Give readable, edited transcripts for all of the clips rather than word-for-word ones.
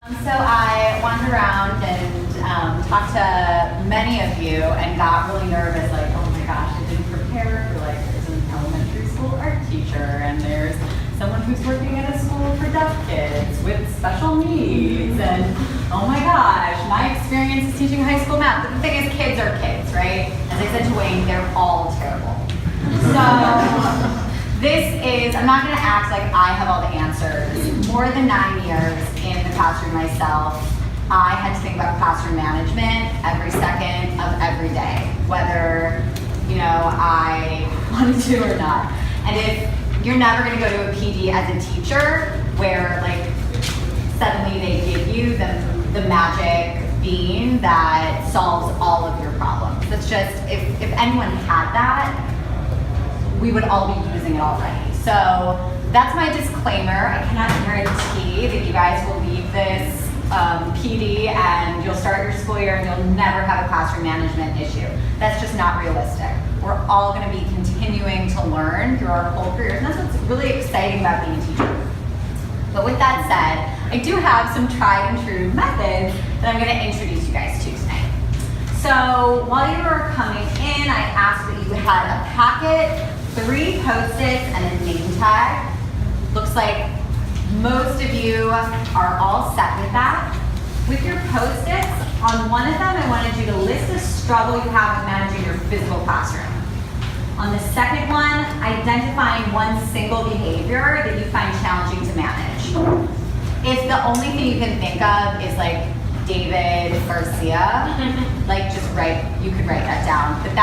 So I wandered around and talked to many of you and got really nervous, like, oh my gosh, I didn't prepare for, like, there's an elementary school art teacher and there's someone who's working at a school for deaf kids with special needs, and oh my gosh, my experience is teaching high school math. But the thing is, kids are kids, right? As I said to Wayne, they're all terrible. So I'm not going to act like I have all the answers. More than 9 years in the classroom myself, I had to think about classroom management every second of every day, whether, I wanted to or not. And if you're never going to go to a PD as a teacher where, like, suddenly they give you the magic bean that solves all of your problems. It's just, if anyone had that, we would all be using it already. So that's my disclaimer. I cannot guarantee that you guys will leave this PD and you'll start your school year and you'll never have a classroom management issue. That's just not realistic. We're all going to be continuing to learn through our whole careers, and that's what's really exciting about being a teacher. But with that said, I do have some tried and true methods that I'm going to introduce you guys to tonight. So while you were coming in, I asked that you had a packet, 3 Post-its, and a name tag. Looks like most of you are all set with that. With your Post-its, on one of them I wanted you to list a struggle you have with managing your physical classroom. On the second one, identifying one single behavior that you find challenging to manage. If the only thing you can think of is like David Garcia, like you could write that down, but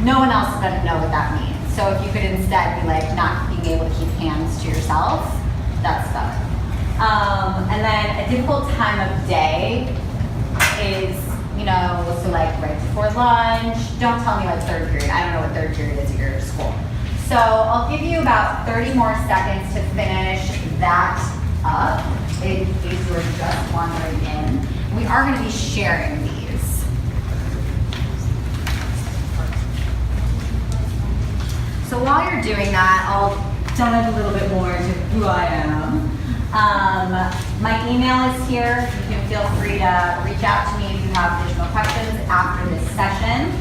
no one else is going to know what that means. So if you could instead be like not being able to keep hands to yourself, that's better. And then a difficult time of day is, so like right before lunch. Don't tell me like 3rd period. I don't know what 3rd period is at your school. So I'll give you about 30 more seconds to finish that up. In case you were just wandering in. We are going to be sharing these. So while you're doing that, I'll dive a little bit more into who I am. My email is here. You can feel free to reach out to me if you have additional questions after this session.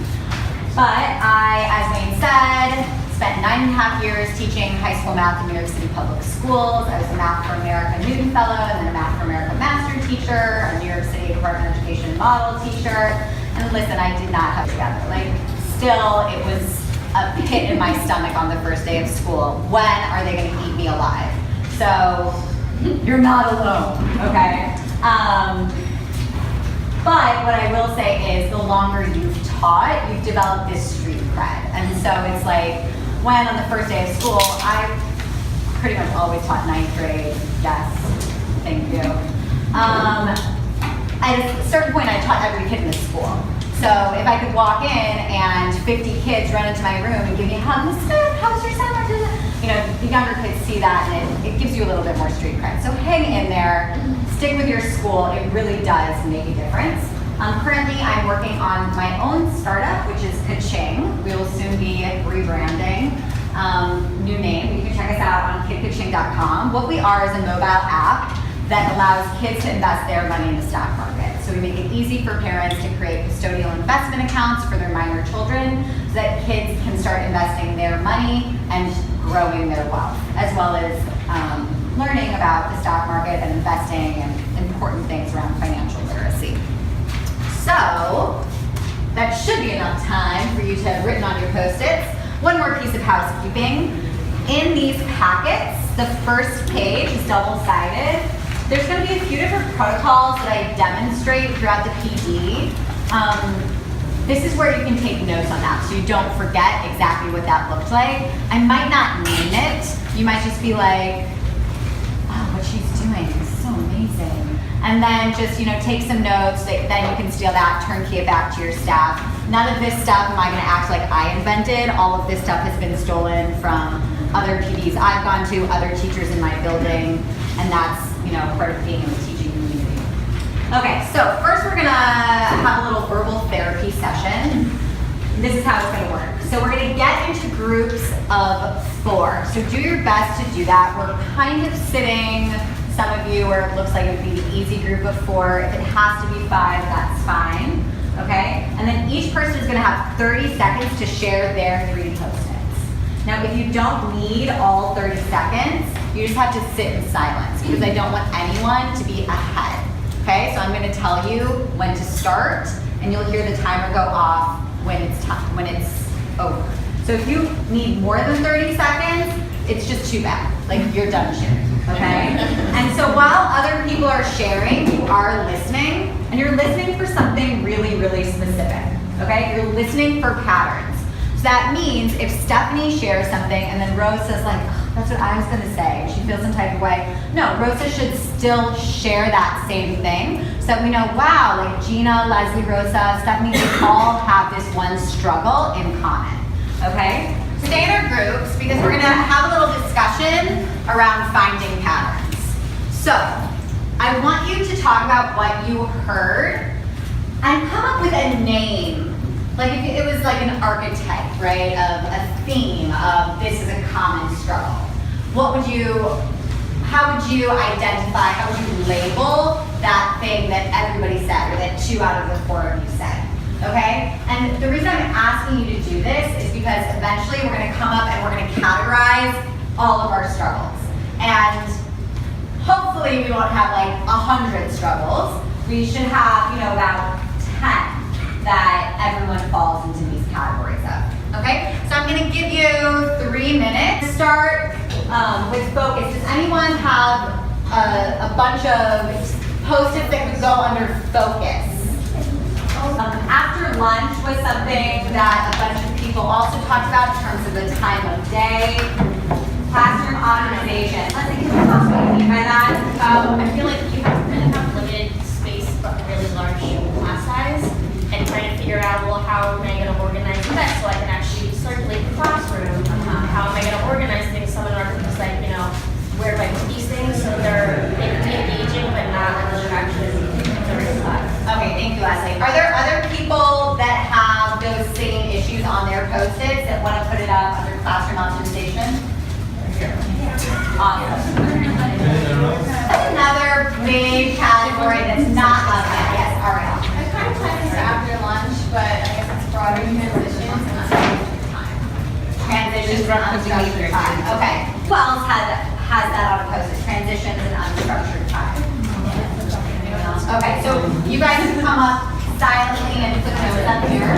But I, as Wayne said, spent 9.5 years teaching high school math in New York City public schools. I was a Math for America Newton Fellow and then a Math for America Master Teacher, a New York City Department of Education Model Teacher. And listen, I did not have it together. Still, it was a pit in my stomach on the first day of school. When are they going to eat me alive? So you're not alone, okay? But what I will say is the longer you've taught, you've developed this street cred. And so it's like, when on the first day of school, I pretty much always taught 9th grade, yes, thank you. At a certain point, I taught every kid in the school. So if I could walk in and 50 kids run into my room and give me a hug, Miss Smith, how was your summer? The younger kids see that and it gives you a little bit more street cred. So hang in there, stick with your school, it really does make a difference. Currently, I'm working on my own startup, which is Kaching. We will soon be rebranding. New name, you can check us out on kidkaching.com. What we are is a mobile app that allows kids to invest their money in the stock market. So we make it easy for parents to create custodial investment accounts for their minor children so that kids can start investing their money and growing their wealth, as well as learning about the stock market and investing and important things around financial literacy. So that should be enough time for you to have written on your Post-its. One more piece of housekeeping. In these packets, the first page is double-sided. There's going to be a few different protocols that I demonstrate throughout the PD. This is where you can take notes on that so you don't forget exactly what that looked like. I might not name it. You might just be like, wow, what she's doing is so amazing. And then just, take some notes. Then you can steal that, turnkey it back to your staff. None of this stuff am I going to act like I invented. All of this stuff has been stolen from other PDs I've gone to, other teachers in my building, and that's, part of being in the teaching community. Okay, so first we're going to have a little verbal therapy session. This is how it's going to work. So we're going to get into groups of 4. So do your best to do that. We're kind of sitting Some of you, or it looks like it would be the easy group of 4. If it has to be 5, that's fine, okay? And then each person is gonna have 30 seconds to share their 3 Post-its. Now, if you don't need all 30 seconds, you just have to sit in silence because I don't want anyone to be ahead, okay? So I'm gonna tell you when to start, and you'll hear the timer go off when it's over. So if you need more than 30 seconds, it's just too bad. Like, you're done sharing, okay? And so while other people are sharing, you are listening, and you're listening for something really, really specific, okay? You're listening for patterns. So that means if Stephanie shares something and then Rose says like, oh, that's what I was gonna say, she feels some type of way. No, Rosa should still share that same thing so that we know, wow, like Gina, Leslie, Rosa, Stephanie, we all have this one struggle in common, okay? Stay in our groups because we're gonna have a little discussion around finding patterns. So, I want you to talk about what you heard and come up with a name. Like if it was like an archetype, right, of a theme of this is a common struggle. How would you identify, how would you label that thing that everybody said or that 2 out of the 4 of you said? Okay? And the reason I'm asking you to do this is because eventually we're gonna come up and we're gonna categorize all of our struggles. And hopefully we won't have like 100 struggles. We should have, about 10 that everyone falls into these categories of. Okay? So I'm gonna give you 3 minutes. Start with focus. Does anyone have a bunch of Post-its that could go under focus? After lunch was something that a bunch of people also talked about in terms of the time of day. Classroom optimization. Let's see, what do you mean by that? I feel like you really have limited space but really large class size, and trying to figure out, well, how am I going to organize that so I can actually circulate the classroom? How am I going to organize things so in order to just like, where do I put these things so they can be engaging but not a distraction during class? Okay, thank you, Leslie. Are there other people that have those same issues on their Post-its that want to put it up under classroom optimization? Awesome. That's another big category that's not up yet. Yes, Ariel. I kind of tied this after lunch, but I guess it's broader transitions and unstructured time. Transitions and unstructured time. Okay. Who else has that on a Post-it? Transitions and unstructured time. Anyone else? Okay, so you guys can come up silently and put notes up here.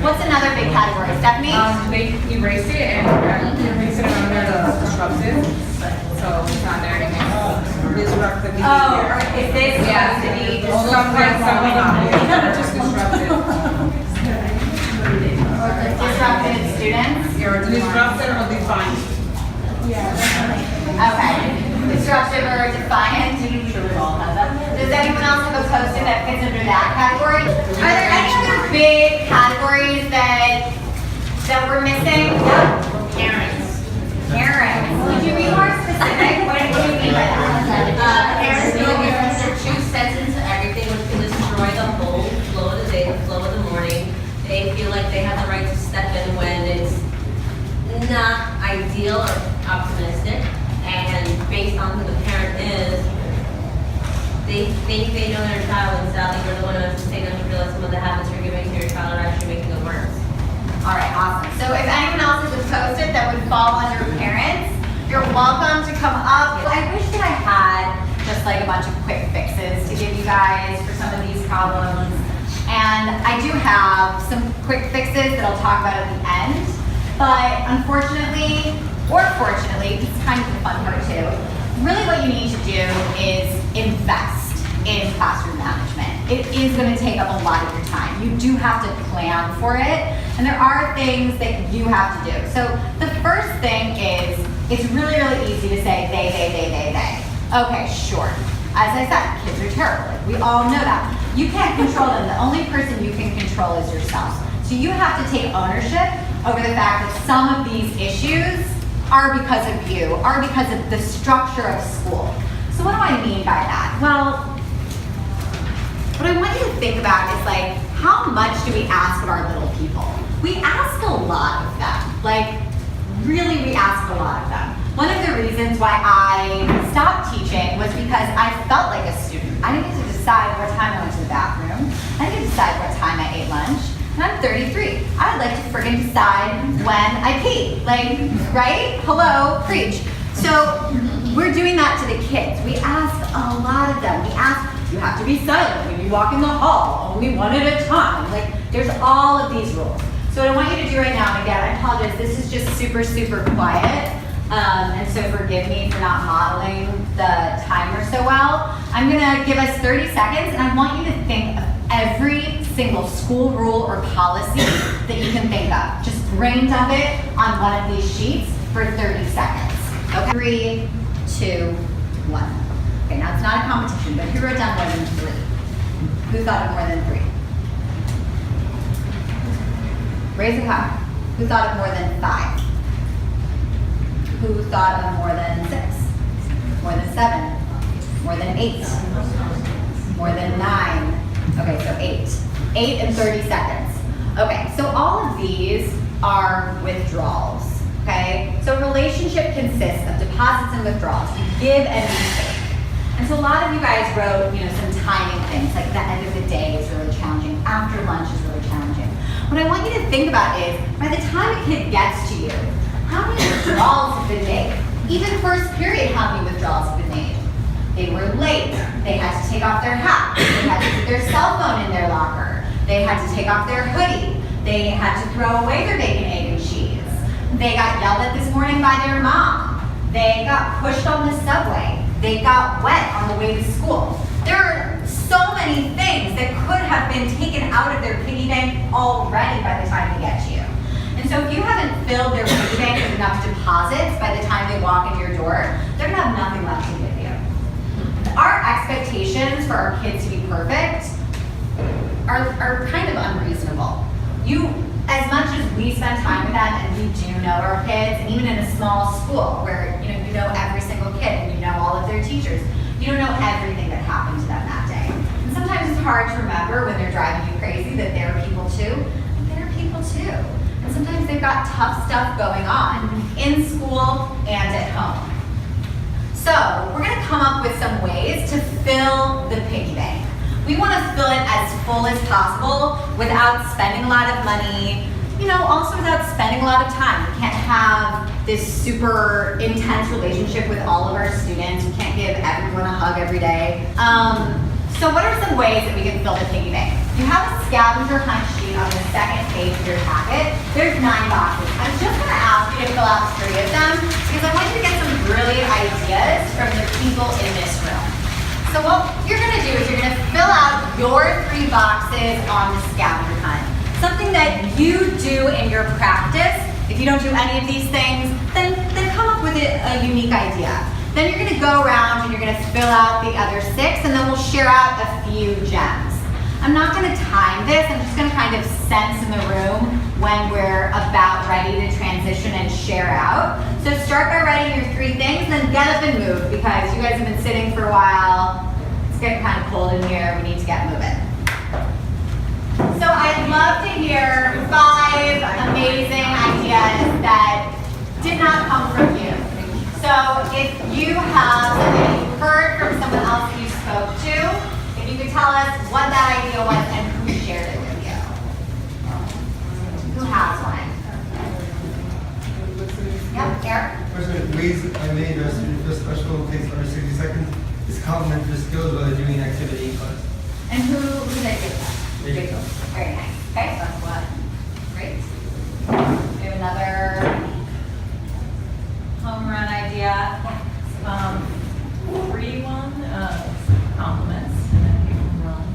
What's another big category? Stephanie? They erased it and erased it under the disruptive, so it's not there anymore. Disrupt the behavior. Oh, is this supposed to be disruptive? Just disruptive. Disruptive students? Disrupted or defined. Okay. Disruptive or defiant? Does anyone else have a Post-it that fits under that category? Are there any other big categories that we're missing? Parents. Parents. Could you be more specific? What do you mean by that? Parents feel like if they're 2 cents into everything, which can destroy the whole flow of the day, the flow of the morning. They feel like they have the right to step in when it's not ideal or optimistic. And based on who the parent is, they think they know their child, and sadly we're the one who has to take them to realize some of the habits you're giving to your child are actually making it worse. All right, awesome. So if anyone else has a Post-it that would fall under parents, you're welcome to come up. I wish that I had just like a bunch of quick fixes to give you guys for some of these problems. And I do have some quick fixes that I'll talk about at the end. But unfortunately, or fortunately, it's kind of the fun part too, really what you need to do is invest in classroom management. It is going to take up a lot of your time. You do have to plan for it, and there are things that you have to do. So the first thing is, it's really, really easy to say they. Okay, sure. As I said, kids are terrible. Like, we all know that. You can't control them. The only person you can control is yourself. So you have to take ownership over the fact that some of these issues are because of you, are because of the structure of school. So what do I mean by that? Well, what I want you to think about is like, how much do we ask of our little people? We ask a lot of them. Like, really, we ask a lot of them. One of the reasons why I stopped teaching was because I felt like a student. I didn't get to decide what time I went to the bathroom. I didn't get to decide what time I ate lunch. And I'm 33. I'd like to friggin' decide when I pee. Like, right? Hello, preach. So we're doing that to the kids. We ask a lot of them. We ask, you have to be silent when you walk in the hall, only one at a time. Like, there's all of these rules. So what I want you to do right now, and again, I apologize, this is just super, super quiet. And so forgive me for not modeling the timer so well. I'm gonna give us 30 seconds, and I want you to think of every single school rule or policy that you can think of. Just brain dump it on one of these sheets for 30 seconds. Okay, 3, 2, 1. Okay, now it's not a competition, but who wrote down more than 3? Who thought of more than 3? Raise it high. Who thought of more than 5? Who thought of more than 6? More than 7? More than 8? More than 9? Okay, so 8. 8 and 30 seconds. Okay, so all of these are withdrawals, okay? So a relationship consists of deposits and withdrawals. You give and you take. And so a lot of you guys wrote, some timing things, like the end of the day is really challenging, after lunch is really challenging. What I want you to think about is, by the time a kid gets to you, how many withdrawals have been made? Even first period, how many withdrawals have been made? They were late. They had to take off their hat. They had to put their cell phone in their locker. They had to take off their hoodie. They had to throw away their bacon, egg, and cheese. They got yelled at this morning by their mom. They got pushed on the subway. They got wet on the way to school. There are so many things that could have been taken out of their piggy bank already by the time they get to you. And so if you haven't filled their piggy bank with enough deposits by the time they walk into your door, they're gonna have nothing left to give you. Our expectations for our kids to be perfect are kind of unreasonable. As much as we spend time with them and we do know our kids, and even in a small school where you know every single kid and you know all of their teachers, you don't know everything that happened to them that day. And sometimes it's hard to remember when they're driving you crazy that they're people too. They're people too. And sometimes they've got tough stuff going on in school and at home. So we're gonna come up with some ways to fill the piggy bank. We wanna fill it as full as possible without spending a lot of money, also without spending a lot of time. We can't have this super intense relationship with all of our students. We can't give everyone a hug every day. So what are some ways that we can fill the piggy bank? You have a scavenger hunt sheet on the second page of your packet. There's 9 boxes. I'm just gonna ask you to fill out 3 of them because I want you to get some brilliant ideas from the people in this room. So what you're gonna do is you're gonna fill out your 3 boxes on the scavenger hunt. Something that you do in your practice. If you don't do any of these things, then come up with a unique idea. Then you're gonna go around and you're gonna fill out the other 6, and then we'll share out a few gems. I'm not gonna time this, I'm just gonna kind of sense in the room when we're about ready to transition and share out. So start by writing your 3 things, and then get up and move, because you guys have been sitting for a while. It's getting kind of cold in here, we need to get moving. So I'd love to hear 5 amazing ideas that did not come from you. So if you have something you heard from someone else that you spoke to, if you could tell us what that idea was and who shared it with you. Who has one? Yep, Eric? First, ways I made a student feel special takes under 60 seconds is compliment their skills while they're doing an activity in class. And who did I give that? Rachel. Very nice. Okay, so that's one. Great. We have another home run idea. Free one, compliments, and then give them run.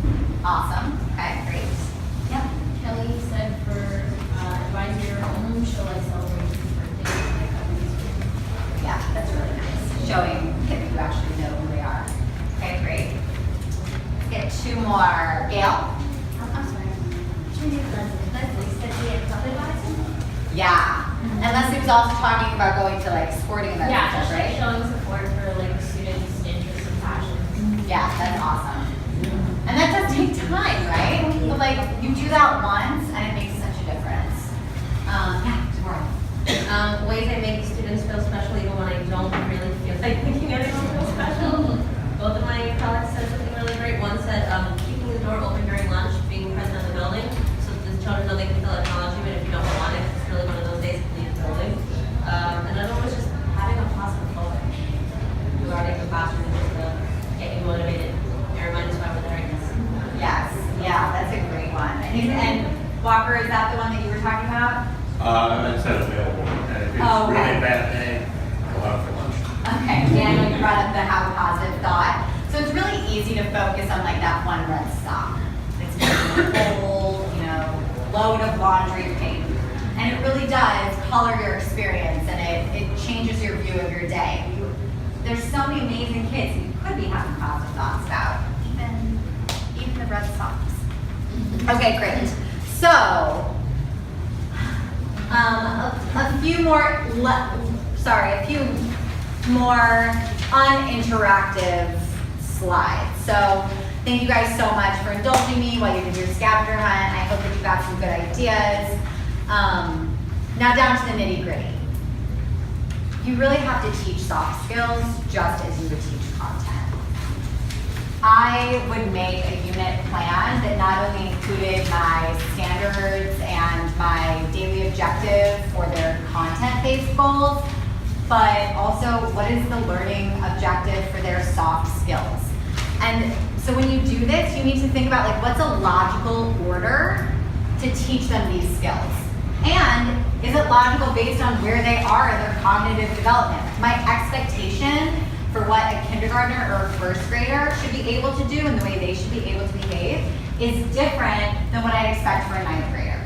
Awesome. Okay, great. Yep. Kelly said for advisor your home, she'll celebrate his birthday. Yeah, that's really nice. Showing kids who actually know who they are. Okay, great. Let's get 2 more. Gail? I'm sorry. Leslie said she had club advisor? Yeah. And Leslie was also talking about going to sporting events, Yeah, and stuff, she's right? showing support for students' interests and passions. Yeah, that's awesome. And that does take time, right? But you do that once and it makes such a difference. Yeah, tomorrow. Ways I make students feel special even when I don't really feel like making anyone feel special. Both of my colleagues said something really great. One said, keeping the door open during lunch, being present in the building, so that the children know they can feel acknowledgement if you don't want it. It's really one of those days to leave the building. Another one was just having a positive focus regarding the classroom, just to get you motivated. And remind us why we're there, I guess. Yes, yeah, that's a great one. And Walker, is that the one that you were talking about? I said available, and if it's Oh, okay. really bad day, go out for lunch. Okay, Daniel, you brought up the have a positive thought. So it's really easy to focus on like that one red sock. It's a whole, load of laundry paint. And it really does color your experience and it changes your view of your day. There's so many amazing kids you could be having positive thoughts about, even the red socks. Okay, great. So, a few more uninteractive slides. So thank you guys so much for indulging me while you did your scavenger hunt. I hope that you got some good ideas. Now down to the nitty gritty. You really have to teach soft skills just as you would teach content. I would make a unit plan that not only included my standards and my daily objective for their content-based goals, but also what is the learning objective for their soft skills. And so when you do this, you need to think about what's a logical order to teach them these skills. And is it logical based on where they are in their cognitive development? My expectation for what a kindergartner or a first grader should be able to do and the way they should be able to behave is different than what I expect for a ninth grader.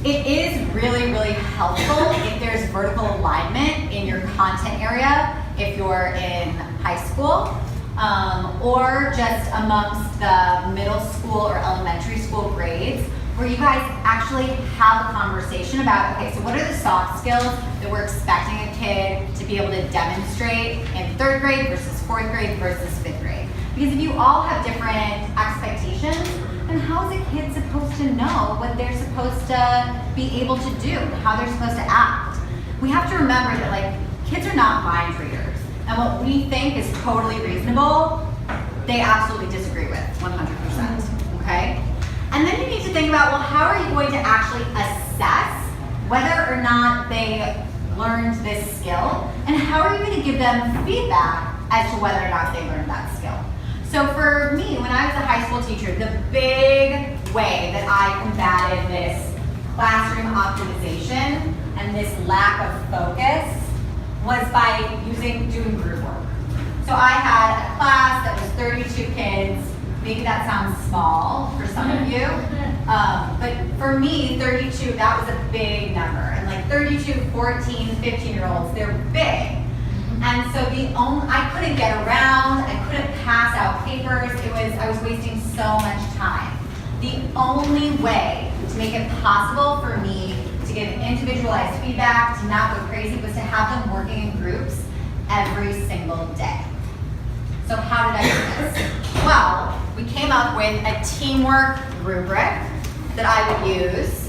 It is really, really helpful if there's vertical alignment in your content area, if you're in high school, or just amongst the middle school or elementary school grades, where you guys actually have a conversation about, okay, so what are the soft skills that we're expecting a kid to be able to demonstrate in third grade versus fourth grade versus fifth grade? Because if you all have different expectations, then how is a kid supposed to know what they're supposed to be able to do, how they're supposed to act? We have to remember that kids are not mind readers, and what we think is totally reasonable, they absolutely disagree with 100%, okay? And then you need to think about, well, how are you going to actually assess whether or not they learned this skill, and how are you going to give them feedback as to whether or not they learned that skill? So for me, when I was a high school teacher, the big way that I combated this classroom optimization and this lack of focus was by doing group work. So I had a class that was 32 kids. Maybe that sounds small for some of you, but for me, 32, that was a big number. And 32, 14, 15-year-olds, they're big. And so I couldn't get around, I couldn't pass out papers, I was wasting so much time. The only way to make it possible for me to give individualized feedback, to not go crazy, was to have them working in groups every single day. So how did I do this? Well, we came up with a teamwork rubric that I would use.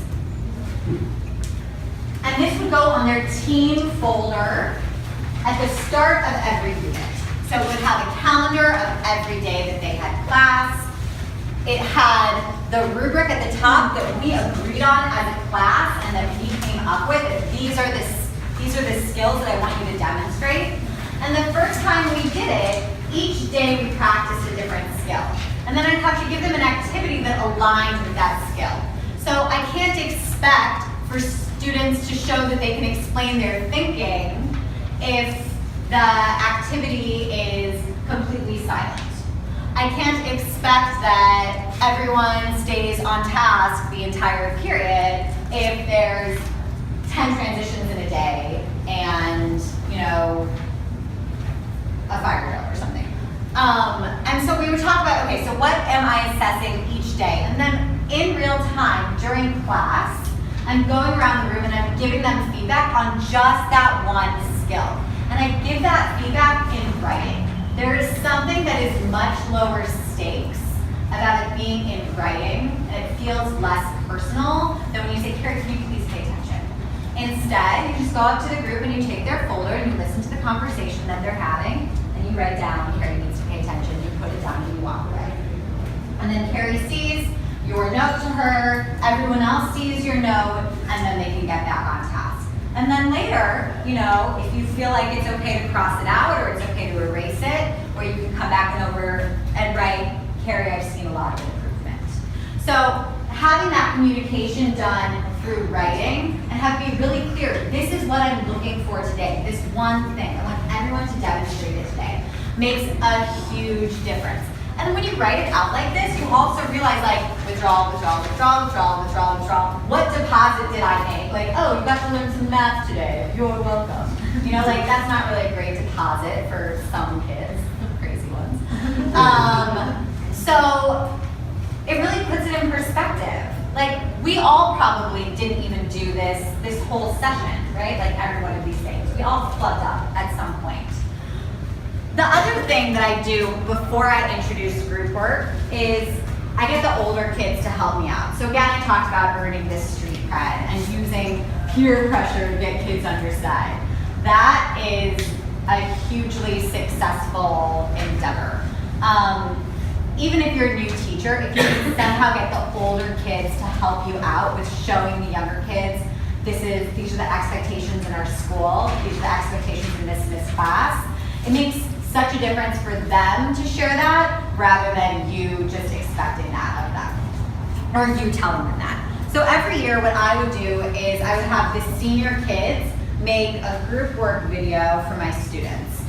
And this would go on their team folder at the start of every unit. So it would have a calendar of every day that they had class. It had the rubric at the top that we agreed on as a class and that we came up with. These are the skills that I want you to demonstrate. And the first time we did it, each day we practiced a different skill. And then I'd have to give them an activity that aligned with that skill. So I can't expect for students to show that they can explain their thinking if the activity is completely silent. I can't expect that everyone stays on task the entire period if there's 10 transitions in a day and, a fire drill or something. And so we would talk about, okay, so what am I assessing each day? And then in real time during class, I'm going around the room and I'm giving them feedback on just that one skill. And I give that feedback in writing. There is something that is much lower stakes about it being in writing, and it feels less personal than when you say, Carrie, can you please pay attention? Instead, you just go up to the group and you take their folder and you listen to the conversation that they're having, and you write down, Carrie needs to pay attention, you put it down and you walk away. And then Carrie sees your note to her, everyone else sees your note, and then they can get back on task. And then later, you know, if you feel like it's okay to cross it out or it's okay to erase it, or you can come back and over and write, Carrie, I've seen a lot of improvement. So having that communication done through writing and have it be really clear, this is what I'm looking for today, this one thing, I want everyone to demonstrate it today, makes a huge difference. And when you write it out like this, you also realize like withdrawal, withdrawal, withdrawal, withdrawal, withdrawal, withdrawal. What deposit did I make? Like, oh, you got to learn some math today. You're welcome. You know, like that's not really a great deposit for some kids, crazy ones. So it really puts it in perspective. Like we all probably didn't even do this whole session, right? Like every one of these things. We all flubbed up at some point. The other thing that I do before I introduce group work is I get the older kids to help me out. So again, I talked about earning this street cred and using peer pressure to get kids on your side. That is a hugely successful endeavor. Even if you're a new teacher, if you can somehow get the older kids to help you out with showing the younger kids, these are the expectations in our school, these are the expectations in this class, it makes such a difference for them to share that rather than you just expecting that of them or you telling them that. So every year what I would do is I would have the senior kids make a group work video for my students.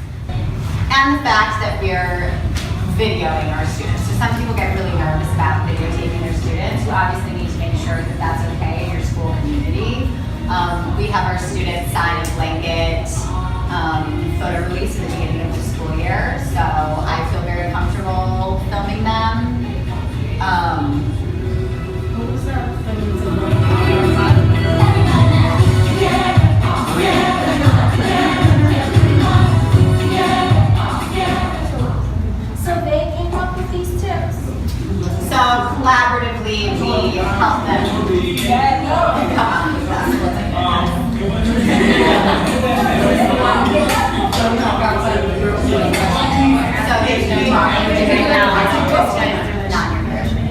And the fact that we're videoing our students. So some people get really nervous about videotaping their students. You obviously need to make sure that that's okay in your school community. We have our students sign a blanket photo release at the beginning of the school year, so I feel very comfortable filming them. So they came up with these tips. So collaboratively, we help them come up with that. So they should talk. We're doing now. I think this guy's doing the non-nutrition.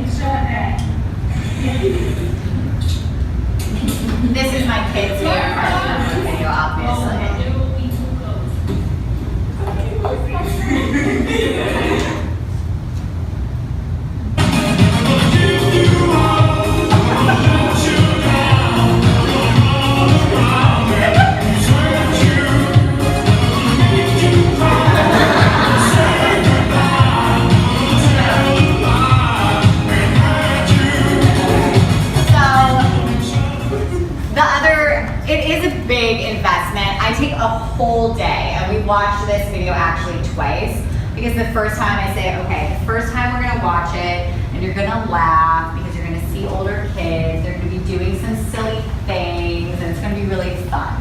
This is my kid's favorite part of the video, obviously. A whole day, and we watched this video actually twice because the first time I say, okay, the first time we're gonna watch it and you're gonna laugh because you're gonna see older kids, they're gonna be doing some silly things and it's gonna be really fun.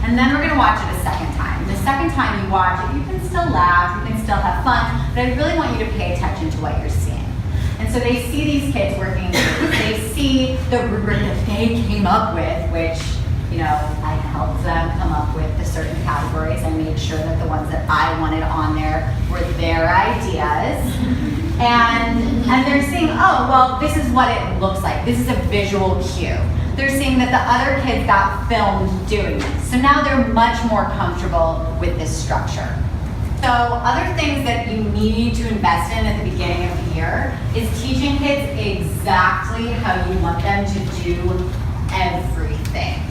And then we're gonna watch it a second time. The second time you watch it, you can still laugh, you can still have fun, but I really want you to pay attention to what you're seeing. And so they see these kids working in groups, they see the rubric that they came up with, which, you know, I helped them come up with the certain categories. I made sure that the ones that I wanted on there were their ideas. And they're seeing, oh, well, this is what it looks like. This is a visual cue. They're seeing that the other kids got filmed doing this. So now they're much more comfortable with this structure. So other things that you need to invest in at the beginning of the year is teaching kids exactly how you want them to do everything.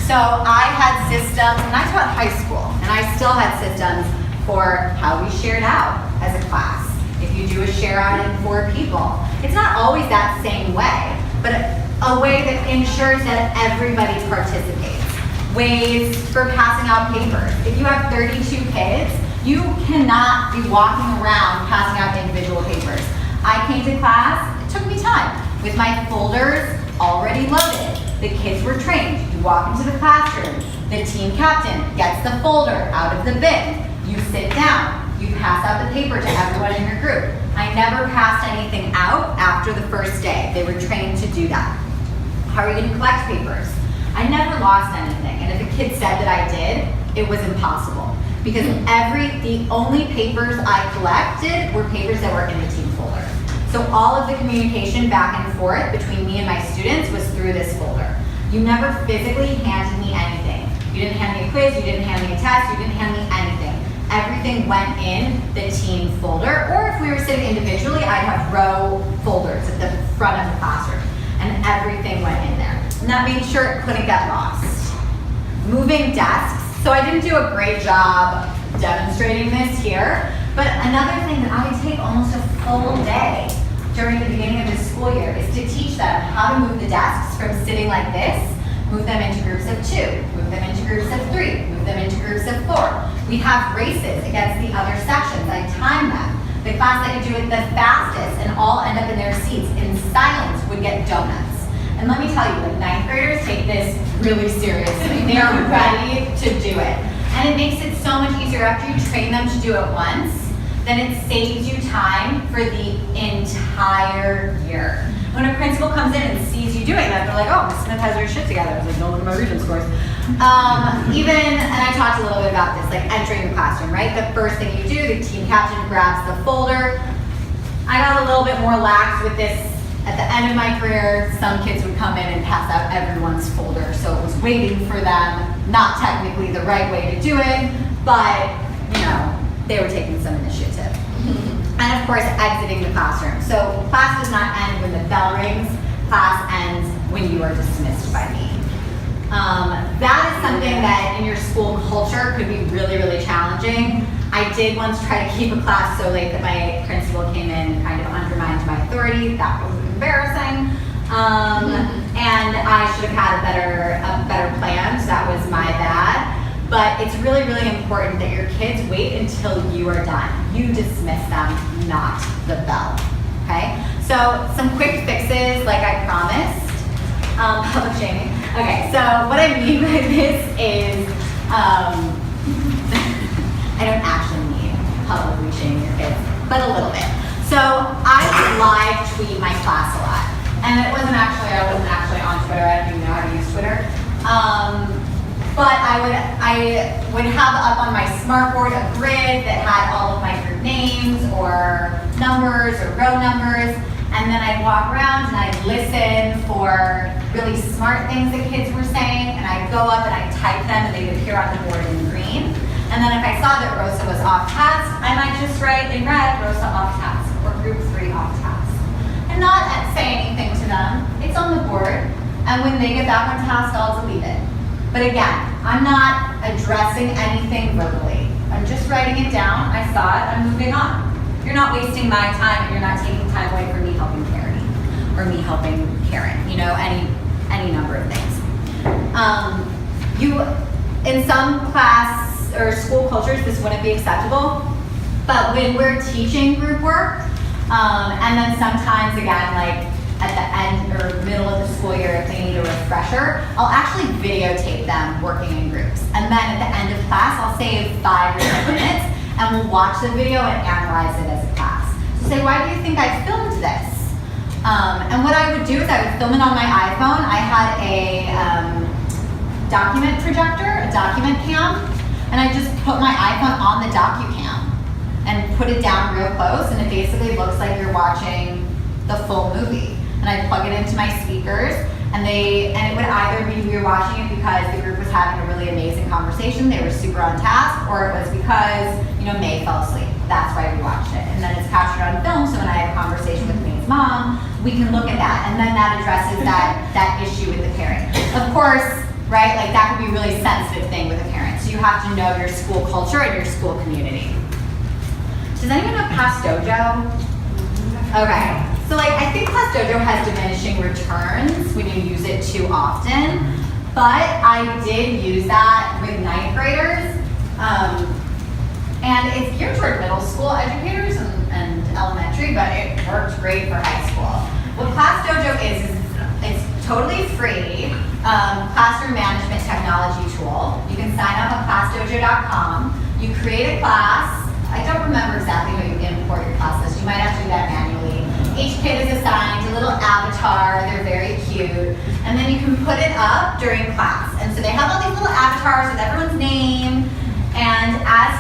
So I had systems, and I taught high school, and I still had systems for how we shared out as a class. If you do a share out in 4 people, it's not always that same way, but a way that ensures that everybody participates. Ways for passing out papers. If you have 32 kids, you cannot be walking around passing out individual papers. I came to class, it took me time, with my folders already loaded. The kids were trained. You walk into the classroom. The team captain gets the folder out of the bin. You sit down. You pass out the paper to everyone in your group. I never passed anything out after the first day. They were trained to do that. How are you going to collect papers? I never lost anything. And if a kid said that I did, it was impossible. Because the only papers I collected were papers that were in the team folder. So all of the communication back and forth between me and my students was through this folder. You never physically handed me anything. You didn't hand me a quiz, you didn't hand me a test, you didn't hand me anything. Everything went in the team folder, or if we were sitting individually, I'd have row folders at the front of the classroom, and everything went in there. And that made sure it couldn't get lost. Moving desks. So I didn't do a great job demonstrating this here, but another thing that I would take almost a full day during the beginning of the school year is to teach them how to move the desks from sitting like this, move them into groups of 2, move them into groups of 3, move them into groups of 4. We'd have races against the other sections. I'd time them. The class that could do it the fastest and all end up in their seats in silence would get donuts. And let me tell you, the 9th graders take this really seriously. They are ready to do it. And it makes it so much easier after you train them to do it once, then it saves you time for the entire year. When a principal comes in and sees you doing that, they're like, oh, Ms. Smith has her shit together. I was like, don't look at my region scores. And I talked a little bit about this, like entering the classroom, right? The first thing you do, the team captain grabs the folder. I got a little bit more lax with this. At the end of my career, some kids would come in and pass out everyone's folder. So it was waiting for them, not technically the right way to do it, but, you know, they were taking some initiative. And of course, exiting the classroom. So class does not end when the bell rings. Class ends when you are dismissed by me. That is something that in your school culture could be really, really challenging. I did once try to keep a class so late that my principal came in and kind of undermined my authority. That was embarrassing. And I should have had a better plan, so that was my bad. But it's really, really important that your kids wait until you are done. You dismiss them, not the bell, okay? So some quick fixes, like I promised. Public shaming. Okay, so what I mean by this is, I don't actually mean publicly shaming your kids, but a little bit. So I live tweet my class a lot. And I wasn't actually on Twitter, I don't even know how to use Twitter. But I would have up on my smartboard a grid that had all of my group names or numbers or row numbers, and then I'd walk around and I'd listen for really smart things that kids were saying, and I'd go up and I'd type them and they'd appear on the board in green. And then if I saw that Rosa was off task, I might just write in red, Rosa off task, or group 3 off task. And not say anything to them, it's on the board, and when they get back on task, I'll delete it. But again, I'm not addressing anything verbally. I'm just writing it down. I saw it, I'm moving on. You're not wasting my time and you're not taking time away from me helping Carrie or me helping Karen, you know, any number of things. In some class or school cultures, this wouldn't be acceptable, but when we're teaching group work, and then sometimes again, like at the end or middle of the school year, if they need a refresher, I'll actually videotape them working in groups. And then at the end of class, I'll save 5 or 10 minutes and we'll watch the video and analyze it as a class. So say, why do you think I filmed this? And what I would do is I would film it on my iPhone. I had a document projector, a document cam, and I just put my iPhone on the DocuCam and put it down real close, and it basically looks like you're watching the full movie. And I plug it into my speakers, and it would either be we were watching it because the group was having a really amazing conversation, they were super on task, or it was because, you know, May fell asleep. That's why we watched it. And then it's captured on film, so when I have a conversation with May's mom, we can look at that, and then that addresses that issue with the parent. Of course, right, like that could be a really sensitive thing with a parent, so you have to know your school culture and your school community. Does anyone know Past Dojo? Okay. So like, I think Class Dojo has diminishing returns when you use it too often, but I did use that with 9th graders, and it's geared toward middle school educators and elementary, but it worked great for high school. What Class Dojo is it's totally free classroom management technology tool. You can sign up on classdojo.com. You create a class. I don't remember exactly how you import your class list. You might have to do that manually. Each kid is assigned a little avatar. They're very cute. And then you can put it up during class. And so they have all these little avatars with everyone's name. And as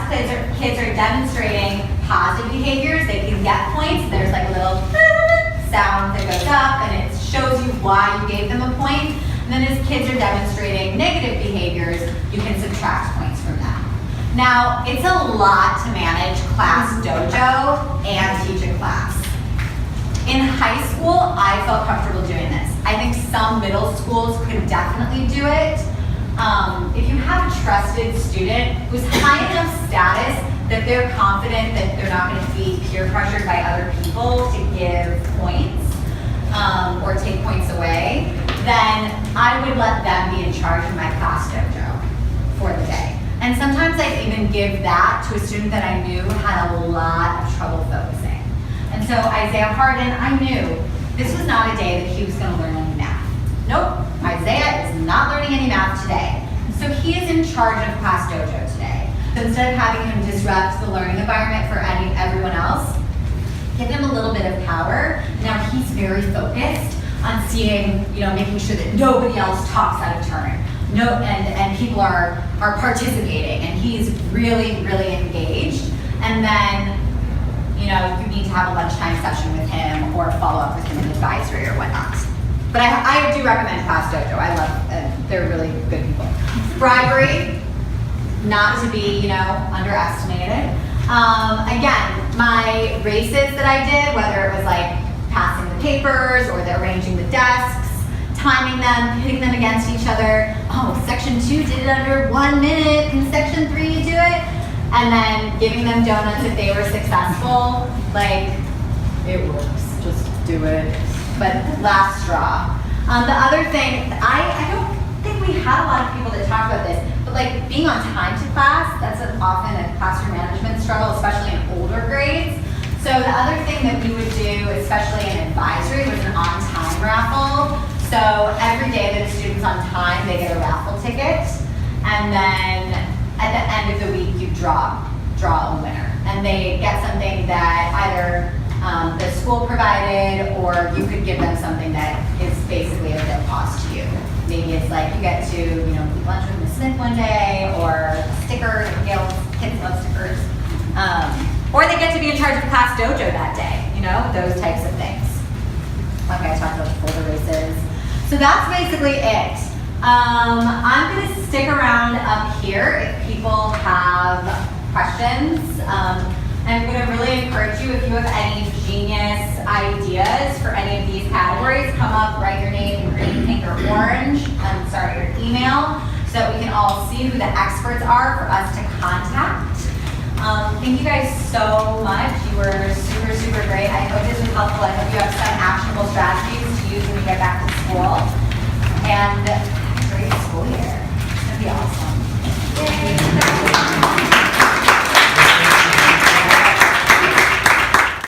kids are demonstrating positive behaviors, they can get points. There's like a little sound that goes up and it shows you why you gave them a point. And then as kids are demonstrating negative behaviors, you can subtract points from them. Now, it's a lot to manage class dojo and teach a class. In high school, I felt comfortable doing this. I think some middle schools could definitely do it. If you have a trusted student who's high enough status that they're confident that they're not going to be peer pressured by other people to give points or take points away, then I would let them be in charge of my class dojo for the day. And sometimes I'd even give that to a student that I knew had a lot of trouble focusing. And so Isaiah Harden, I knew this was not a day that he was going to learn any math. Nope, Isaiah is not learning any math today. So he is in charge of class dojo today. So instead of having him disrupt the learning environment for everyone else, give him a little bit of power. Now he's very focused on seeing, making sure that nobody else talks out of turn. And people are participating, and he's really, really engaged. And then, you need to have a lunchtime session with him or follow up with him in advisory or whatnot. But I do recommend Class Dojo. I love, they're really good people. Bribery, not to be, underestimated. Again, my races that I did, whether it was like passing the papers or arranging the desks, timing them, pitting them against each other. Oh, section 2 did it under 1 minute. Can section 3 do it? And then giving them donuts if they were successful. Like, it works. Just do it. But last straw. The other thing, I don't think we had a lot of people that talk about this, but like being on time to class, that's often a classroom management struggle, especially in older grades. So the other thing that we would do, especially in advisory, was an on-time raffle. So every day that a student's on time, they get a raffle ticket. And then at the end of the week, you draw a winner. And they get something that either the school provided, or you could give them something that is basically of no cost to you. Maybe it's like you get to, eat lunch with Miss Smith one day, or stickers, kids love stickers. Or they get to be in charge of class dojo that day, those types of things. Okay, I talked about the folder races. So that's basically it. I'm going to stick around up here if people have questions. I'm going to really encourage you, if you have any genius ideas for any of these categories, come up, write your name in green, pink, or orange, your email, so that we can all see who the experts are for us to contact. Thank you guys so much. You were super, super great. I hope this was helpful. I hope you have some actionable strategies